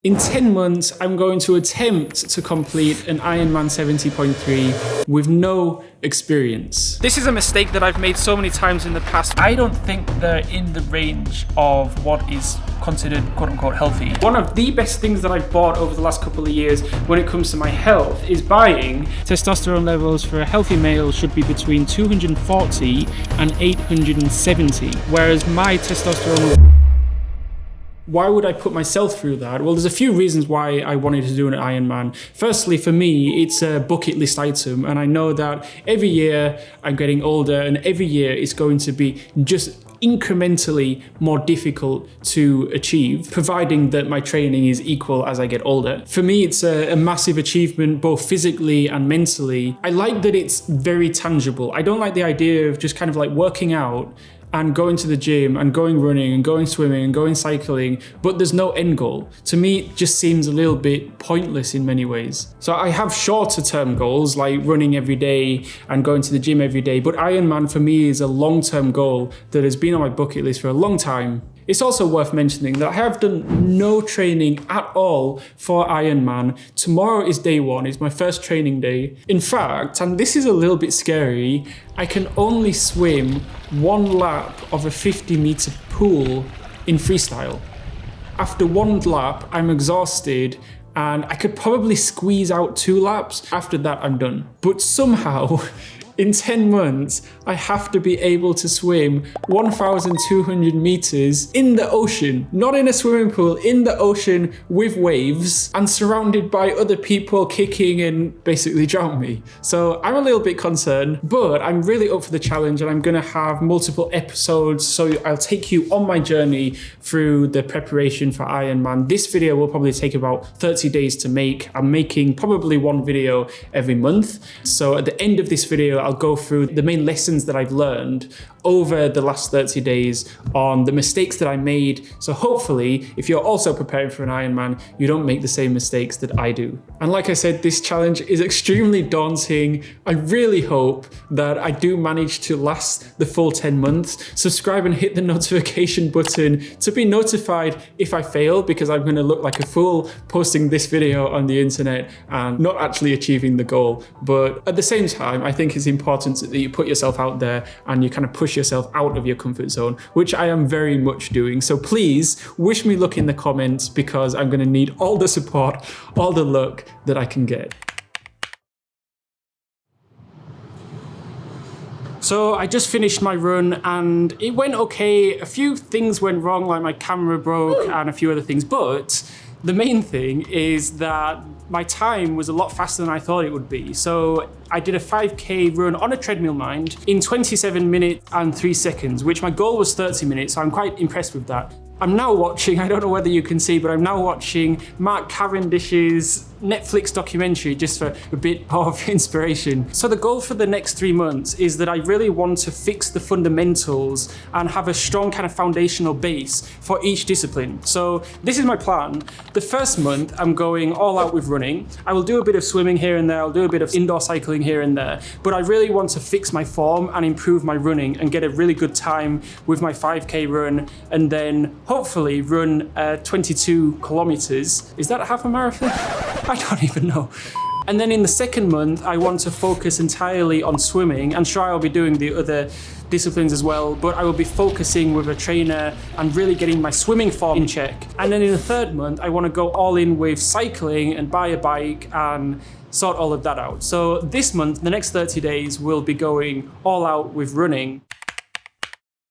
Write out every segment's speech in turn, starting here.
In 10 months, I'm going to attempt to complete an Ironman 70.3 with no experience. This is a mistake that I've made so many times in the past. I don't think they're in the range of what is considered quote-unquote healthy. One of the best things that I've bought over the last couple of years when it comes to my health is buying. Testosterone levels for a healthy male should be between 240 and 870, whereas my testosterone... Why would I put myself through that? Well, there's a few reasons why I wanted to do an Ironman. Firstly, for me, it's a bucket list item, and I know that every year I'm getting older, and every year it's going to be just incrementally more difficult to achieve, providing that my training is equal as I get older. For me, it's a massive achievement, both physically and mentally. I like that it's very tangible. I don't like the idea of just kind of like working out and going to the gym and going running and going swimming and going cycling, but there's no end goal. To me, it just seems a little bit pointless in many ways. So I have shorter term goals like running every day and going to the gym every day, but Ironman for me is a long-term goal that has been on my bucket list for a long time. It's also worth mentioning that I have done no training at all for Ironman. Tomorrow is day one, it's my first training day. In fact, and this is a little bit scary, I can only swim one lap of a 50-meter pool in freestyle. After one lap, I'm exhausted and I could probably squeeze out 2 laps. After that, I'm done. But somehow, in 10 months, I have to be able to swim 1,200 meters in the ocean, not in a swimming pool, in the ocean with waves and surrounded by other people kicking and basically drown me. So I'm a little bit concerned, but I'm really up for the challenge and I'm gonna have multiple episodes. So I'll take you on my journey through the preparation for Ironman. This video will probably take about 30 days to make. I'm making probably one video every month. So at the end of this video, I'll go through the main lessons that I've learned over the last 30 days on the mistakes that I made. So hopefully, if you're also preparing for an Ironman, you don't make the same mistakes that I do. And like I said, this challenge is extremely daunting. I really hope that I do manage to last the full 10 months. Subscribe and hit the notification button to be notified if I fail, because I'm gonna look like a fool posting this video on the internet and not actually achieving the goal. But at the same time, I think it's important that you put yourself out there and you kind of push yourself out of your comfort zone, which I am very much doing. So please wish me luck in the comments, because I'm going to need all the support, all the luck that I can get. So I just finished my run and it went okay. A few things went wrong, like my camera broke and a few other things, but the main thing is that my time was a lot faster than I thought it would be. So I did a 5K run on a treadmill, mind, in 27 minutes and 3 seconds, which my goal was 30 minutes. So I'm quite impressed with that. I'm now watching, I don't know whether you can see, but I'm now watching Mark Cavendish's Netflix documentary just for a bit of inspiration. So the goal for the next 3 months is that I really want to fix the fundamentals and have a strong kind of foundational base for each discipline. So this is my plan. The first month, I'm going all out with running. I will do a bit of swimming here and there. I'll do a bit of indoor cycling here and there, but I really want to fix my form and improve my running and get a really good time with my 5K run, and then hopefully run 22 kilometers. Is that a half a marathon? I don't even know. And then in the second month, I want to focus entirely on swimming. And sure, I'll be doing the other disciplines as well, but I will be focusing with a trainer and really getting my swimming form in check. And then in the third month, I want to go all in with cycling and buy a bike and sort all of that out. So this month, the next 30 days, we'll be going all out with running.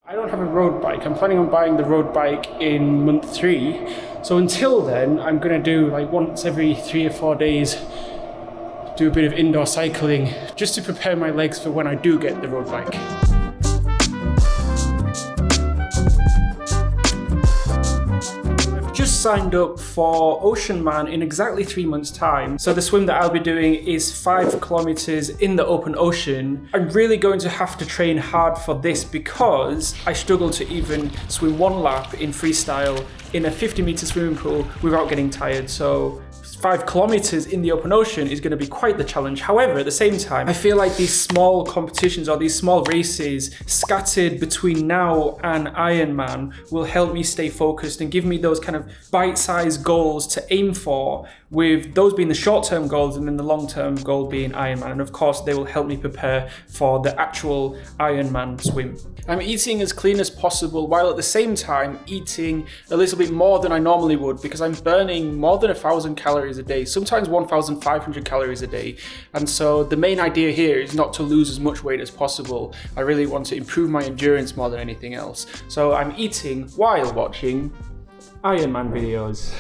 I don't have a road bike. I'm planning on buying the road bike in month 3. So until then, I'm gonna do like once every 3 or 4 days, do a bit of indoor cycling just to prepare my legs for when I do get the road bike. Just signed up for Oceanman in exactly 3 months' time. So the swim that I'll be doing is 5 kilometers in the open ocean. I'm really going to have to train hard for this because I struggle to even swim 1 lap in freestyle in a 50-meter swimming pool without getting tired. So 5 kilometers in the open ocean is going to be quite the challenge. However, at the same time, I feel like these small competitions or these small races scattered between now and Ironman will help me stay focused and give me those kind of bite-sized goals to aim for, with those being the short-term goals and then the long-term goal being Ironman. And of course, they will help me prepare for the actual Ironman swim. I'm eating as clean as possible while at the same time eating a little bit more than I normally would, because I'm burning more than 1,000 calories a day, sometimes 1,500 calories a day. And so the main idea here is not to lose as much weight as possible. I really want to improve my endurance more than anything else. So I'm eating while watching Ironman videos.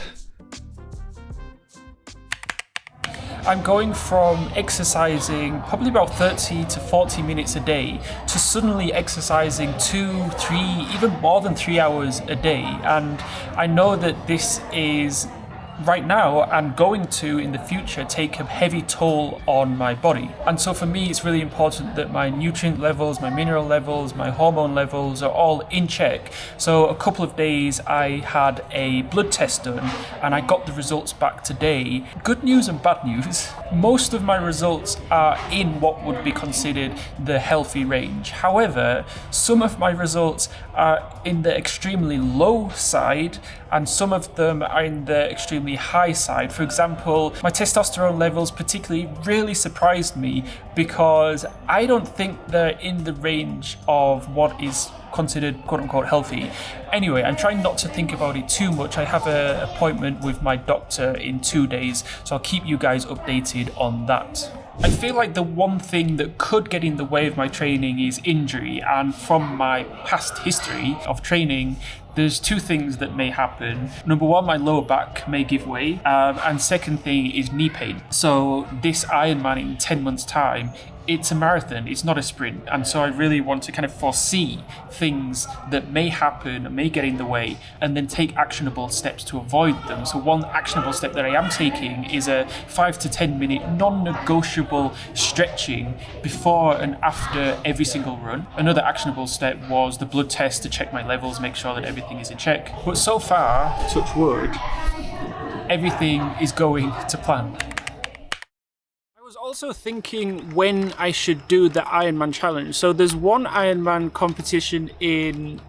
I'm going from exercising probably about 30 to 40 minutes a day to suddenly exercising 2, 3, even more than 3 hours a day. And I know that this is right now and going to in the future take a heavy toll on my body. And so for me, it's really important that my nutrient levels, my mineral levels, my hormone levels are all in check. So a couple of days I had a blood test done and I got the results back today. Good news and bad news. Most of my results are in what would be considered the healthy range. However, some of my results are in the extremely low side and some of them are in the extremely high side. For example, my testosterone levels particularly really surprised me because I don't think they're in the range of what is considered quote-unquote healthy. Anyway, I'm trying not to think about it too much. I have an appointment with my doctor in 2 days, so I'll keep you guys updated on that. I feel like the one thing that could get in the way of my training is injury, and from my past history of training, there's 2 things that may happen. Number 1, my lower back may give way, and second thing is knee pain. So this Ironman in 10 months' time, it's a marathon, it's not a sprint. And so I really want to kind of foresee things that may happen, may get in the way, and then take actionable steps to avoid them. So one actionable step that I am taking is a 5 to 10 minute non-negotiable stretching before and after every single run. Another actionable step was the blood test to check my levels, make sure that everything is in check. But so far, touch wood, everything is going to plan. I was also thinking when I should do the Ironman challenge. So there's one Ironman competition in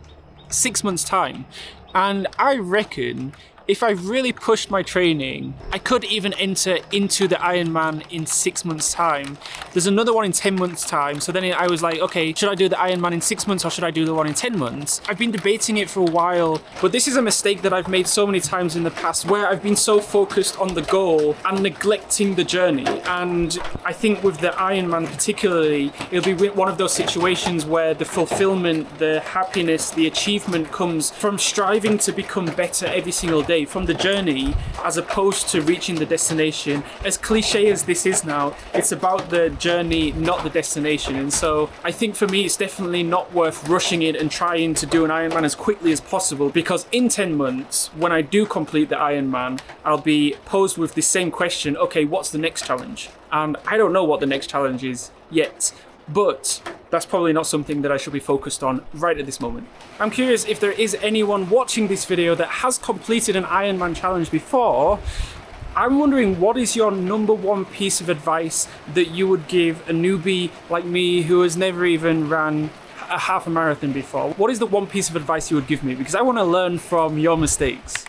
6 months' time, and I reckon if I really pushed my training, I could even enter into the Ironman in 6 months' time. There's another one in 10 months' time. So then I was like, okay, should I do the Ironman in 6 months or should I do the one in 10 months? I've been debating it for a while, but this is a mistake that I've made so many times in the past where I've been so focused on the goal and neglecting the journey. And I think with the Ironman particularly, it'll be one of those situations where the fulfillment, the happiness, the achievement comes from striving to become better every single day, from the journey, as opposed to reaching the destination. As cliche as this is now, it's about the journey, not the destination. And so I think for me, it's definitely not worth rushing it and trying to do an Ironman as quickly as possible, because in 10 months, when I do complete the Ironman, I'll be posed with the same question, okay, what's the next challenge? And I don't know what the next challenge is yet, but that's probably not something that I should be focused on right at this moment. I'm curious if there is anyone watching this video that has completed an Ironman challenge before. I'm wondering, what is your number 1 piece of advice that you would give a newbie like me who has never even ran a half a marathon before? What is the one piece of advice you would give me? Because I want to learn from your mistakes.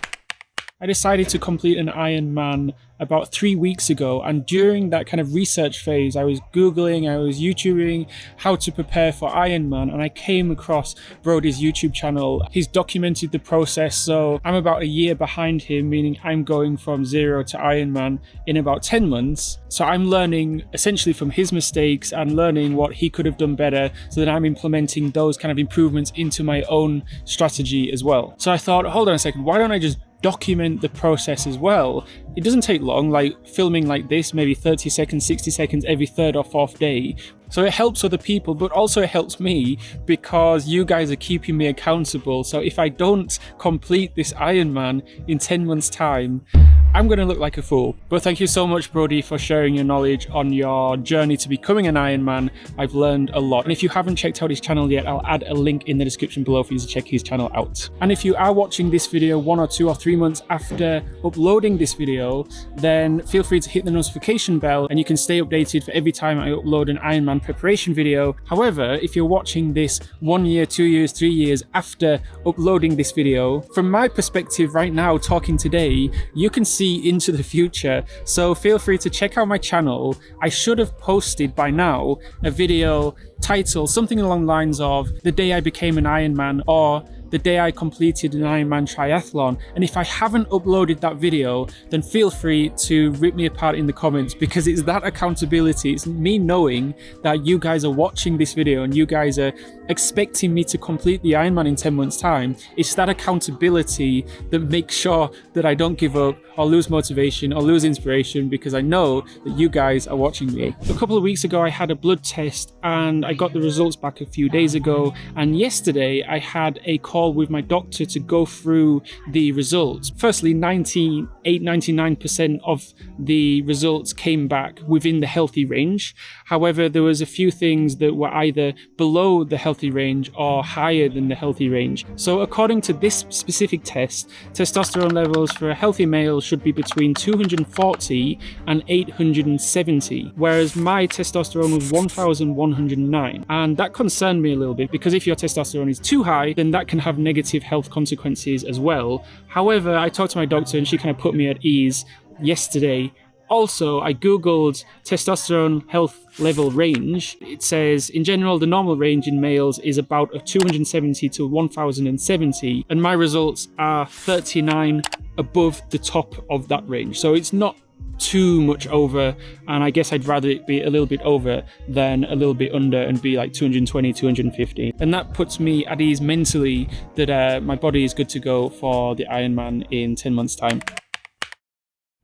I decided to complete an Ironman about 3 weeks ago, and during that kind of research phase, I was Googling, I was YouTubing how to prepare for Ironman, and I came across Brody's YouTube channel. He's documented the process, so I'm about a year behind him, meaning I'm going from 0 to Ironman in about 10 months. So I'm learning essentially from his mistakes and learning what he could have done better, so that I'm implementing those kind of improvements into my own strategy as well. So I thought, hold on a second, why don't I just document the process as well? It doesn't take long, like filming like this, maybe 30 seconds, 60 seconds every 3rd or 4th day. So it helps other people, but also it helps me because you guys are keeping me accountable. So if I don't complete this Ironman in 10 months' time, I'm going to look like a fool. But thank you so much, Brody, for sharing your knowledge on your journey to becoming an Ironman. I've learned a lot. And if you haven't checked out his channel yet, I'll add a link in the description below for you to check his channel out. And if you are watching this video 1 or 2 or 3 months after uploading this video, then feel free to hit the notification bell and you can stay updated for every time I upload an Ironman Ironman preparation video. However, if you're watching this 1 year, 2 years, 3 years after uploading this video, from my perspective right now, talking today, you can see into the future. So feel free to check out my channel. I should have posted by now a video titled something along the lines of the day I became an Ironman or the day I completed an Ironman triathlon. And if I haven't uploaded that video, then feel free to rip me apart in the comments, because it's that accountability. It's me knowing that you guys are watching this video and you guys are expecting me to complete the Ironman in 10 months time. It's that accountability that makes sure that I don't give up or lose motivation or lose inspiration, because I know that you guys are watching me. A couple of weeks ago, I had a blood test and I got the results back a few days ago. And yesterday I had a call with my doctor to go through the results. Firstly, 99% of the results came back within the healthy range. However, there was a few things that were either below the healthy range or higher than the healthy range. So according to this specific test, testosterone levels for a healthy male should be between 240 and 870, whereas my testosterone was 1109. And that concerned me a little bit, because if your testosterone is too high, then that can have negative health consequences as well. However, I talked to my doctor and she kind of put me at ease yesterday. Also, I googled testosterone health level range. It says, in general, the normal range in males is about a 270 to 1070, and my results are 39 above the top of that range. So it's not too much over, and I guess I'd rather it be a little bit over than a little bit under and be like 220, 250. And that puts me at ease mentally that my body is good to go for the Ironman in 10 months time.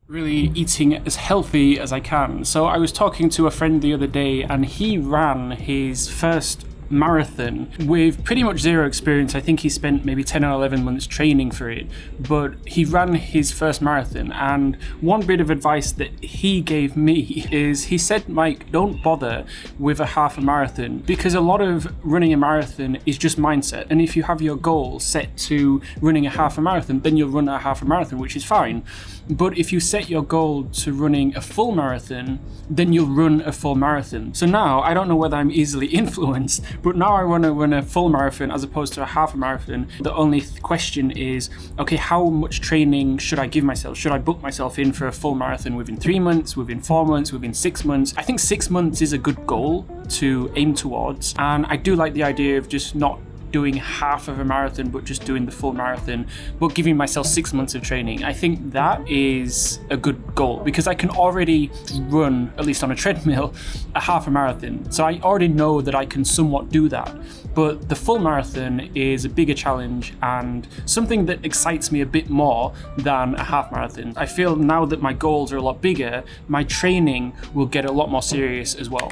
Really eating as healthy as I can. So I was talking to a friend the other day and he ran his first marathon with pretty much zero experience. I think he spent maybe 10 or 11 months training for it, but he ran his first marathon. And one bit of advice that he gave me is, he said, Mike, don't bother with a half a marathon, because a lot of running a marathon is just mindset. And if you have your goal set to running a half a marathon, then you'll run a half a marathon, which is fine. But if you set your goal to running a full marathon, then you'll run a full marathon. So now, I don't know whether I'm easily influenced, but now I want to run a full marathon as opposed to a half a marathon. The only question is, okay, how much training should I give myself? Should I book myself in for a full marathon within 3 months, within 4 months, within 6 months? I think 6 months is a good goal to aim towards. And I do like the idea of just not doing half of a marathon, but just doing the full marathon, but giving myself 6 months of training. I think that is a good goal, because I can already run, at least on a treadmill, a half a marathon. So I already know that I can somewhat do that. But the full marathon is a bigger challenge and something that excites me a bit more than a half marathon. I feel now that my goals are a lot bigger, my training will get a lot more serious as well.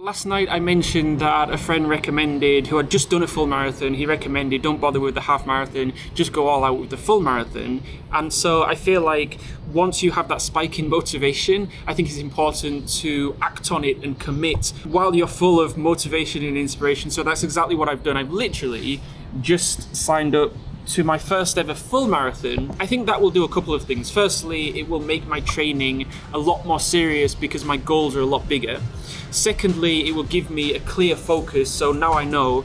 Last night I mentioned that a friend recommended, who had just done a full marathon, he recommended don't bother with the half marathon, just go all out with the full marathon. And so I feel like once you have that spike in motivation, I think it's important to act on it and commit while you're full of motivation and inspiration. So that's exactly what I've done. I've literally just signed up to my first ever full marathon. I think that will do a couple of things. Firstly, it will make my training a lot more serious because my goals are a lot bigger. Secondly, it will give me a clear focus, so now I know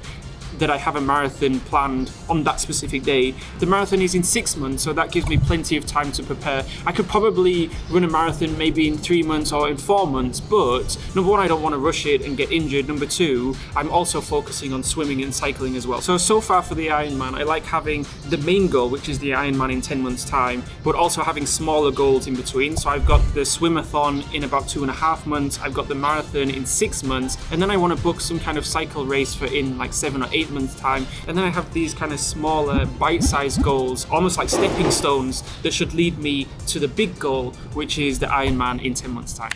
that I have a marathon planned on that specific day. The marathon is in 6 months, so that gives me plenty of time to prepare. I could probably run a marathon maybe in 3 months or in 4 months, but number one, I don't want to rush it and get injured. Number two, I'm also focusing on swimming and cycling as well. So far for the Ironman, I like having the main goal, which is the Ironman in 10 months time, but also having smaller goals in between. So I've got the swimathon in about 2.5 months, I've got the marathon in 6 months, and then I want to book some kind of cycle race for in like 7 or 8 months time. And then I have these kind of smaller bite-sized goals, almost like stepping stones, that should lead me to the big goal, which is the Ironman in 10 months time.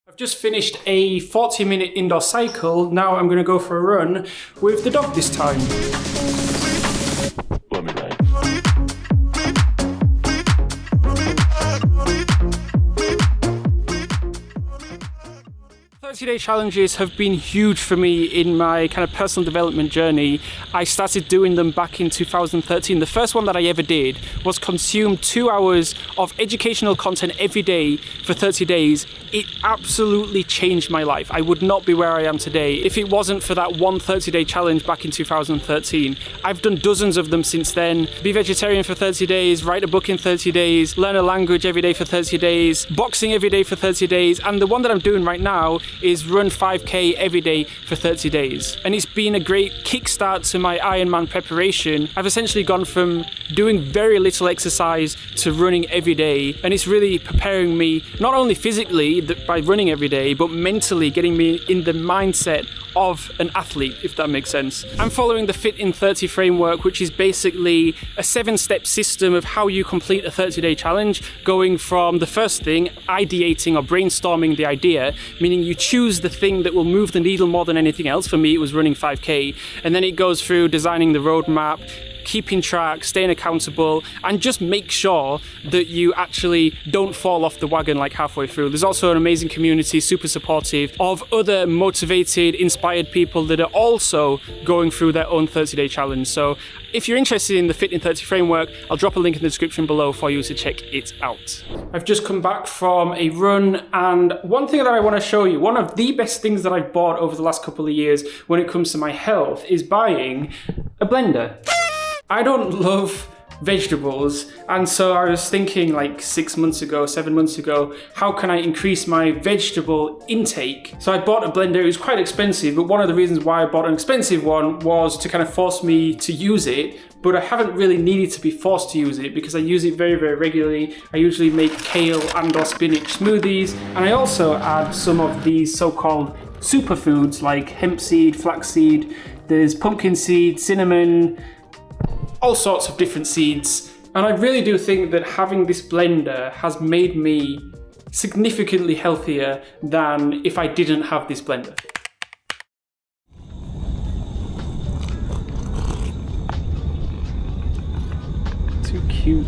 I've just finished a 40-minute indoor cycle. Now I'm going to go for a run with the dog this time. Let me ride. 30-day challenges have been huge for me in my kind of personal development journey. I started doing them back in 2013. The first one that I ever did was consume 2 hours of educational content every day for 30 days. It absolutely changed my life. I would not be where I am today if it wasn't for that one 30-day challenge back in 2013. I've done dozens of them since then. Be vegetarian for 30 days, write a book in 30 days, learn a language every day for 30 days, boxing every day for 30 days, and the one that I'm doing right now is run 5k every day for 30 days. And it's been a great kickstart to my Ironman preparation. I've essentially gone from doing very little exercise to running every day, and it's really preparing me not only physically by running every day, but mentally getting me in the mindset of an athlete, if that makes sense. I'm following the Fit in 30 framework, which is basically a 7-step system of how you complete a 30-day challenge, going from the first thing, ideating or brainstorming the idea, meaning you choose the thing that will move the needle more than anything else. For me, it was running 5k, and then it goes through designing the roadmap, keeping track, staying accountable, and just make sure that you actually don't fall off the wagon like halfway through. There's also an amazing community, super supportive, of other motivated, inspired people that are also going through their own 30-day challenge. So if you're interested in the Fit in 30 framework, I'll drop a link in the description below for you to check it out. I've just come back from a run, and one thing that I want to show you, one of the best things that I've bought over the last couple of years when it comes to my health, is buying a blender. I don't love vegetables, and so I was thinking like 7 months ago, how can I increase my vegetable intake? So I bought a blender. It was quite expensive, but one of the reasons why I bought an expensive one was to kind of force me to use it, but I haven't really needed to be forced to use it because I use it very, very regularly. I usually make kale and or spinach smoothies, and I also add some of these so-called superfoods like hemp seed, flaxseed, there's pumpkin seed, cinnamon, all sorts of different seeds. And I really do think that having this blender has made me significantly healthier than if I didn't have this blender. Too cute.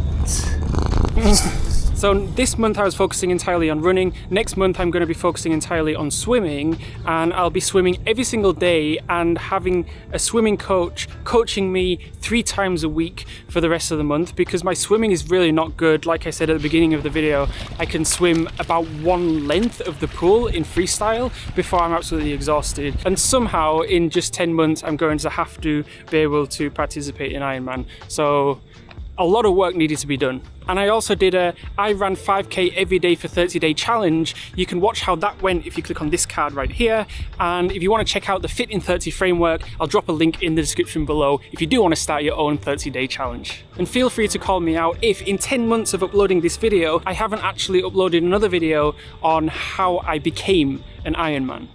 So this month I was focusing entirely on running. Next month I'm going to be focusing entirely on swimming, and I'll be swimming every single day and having a swimming coach coaching me 3 times a week for the rest of the month, because my swimming is really not good. Like I said at the beginning of the video, I can swim about 1 length of the pool in freestyle before I'm absolutely exhausted. And somehow in just 10 months I'm going to have to be able to participate in Ironman. So a lot of work needed to be done. And I also did I ran 5k every day for 30-day challenge. You can watch how that went if you click on this card right here. And if you want to check out the Fit in 30 framework, I'll drop a link in the description below if you do want to start your own 30-day challenge. And feel free to call me out if in 10 months of uploading this video, I haven't actually uploaded another video on how I became an Ironman.